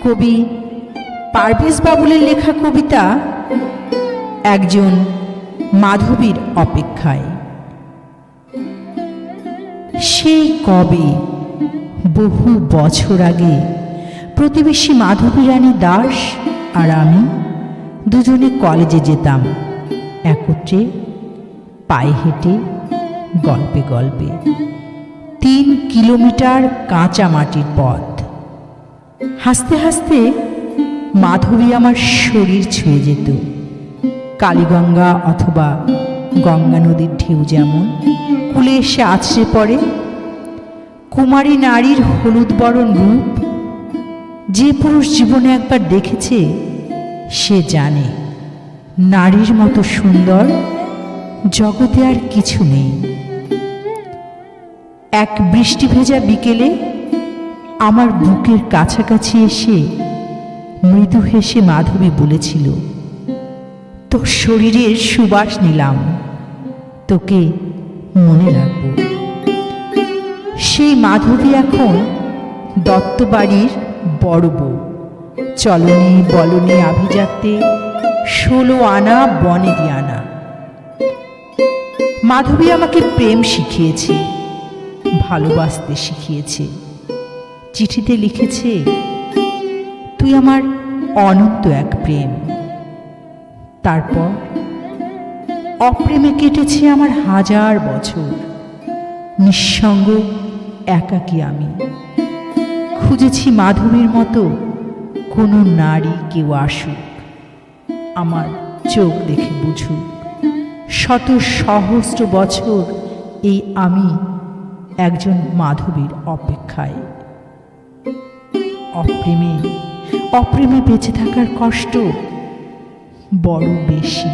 কবি পারভেজ বাবুলের লেখা কবিতা একজন মাধবীর অপেক্ষায়। সেই কবে বহু বছর আগে প্রতিবেশী মাধবী রানী দাস আর আমি দুজনে কলেজে যেতাম একত্রে, পায়ে হেঁটে, গল্পে গল্পে 3 কিলোমিটার কাঁচা মাটির পথ। হাসতে হাসতে মাধবী আমার শরীর ছুঁয়ে যেত। কালীগঙ্গা অথবা গঙ্গা নদীর ঢেউ যেমন কুলে এসে আছড়ে পড়ে, কুমারী নারীর হলুদ বরণ রূপ যে পুরুষ জীবনে একবার দেখেছে সে জানে নারীর মতো সুন্দর জগতে আর কিছু নেই। এক বৃষ্টি ভেজা বিকেলে আমার বুকের কাছাকাছি এসে মৃদু হেসে মাধবী বলেছিল, তোর শরীরের সুবাস নিলাম, তোকে মনে রাখব। সেই মাধবী এখন দত্তবাড়ির বড় বউ, চলনি বলনি আভিজাত্যে 16 আনা বনেদি আনা। মাধবী আমাকে প্রেম শিখিয়েছে, ভালোবাসতে শিখিয়েছে। চিঠিতে লিখেছে, তুই আমার অনন্ত এক প্রেম। তারপর অপ্রেমে কেটেছে আমার 1000 বছর। নিঃসঙ্গ একাকী আমি খুঁজেছি মাধবীর মতো কোনো নারী কেউ আসুক, আমার চোখ দেখে বুঝুক। শত সহস্র বছর এই আমি একজন মাধবীর অপেক্ষায়। অপ্রেমে অপ্রেমে বেঁচে থাকার কষ্ট বড় বেশি।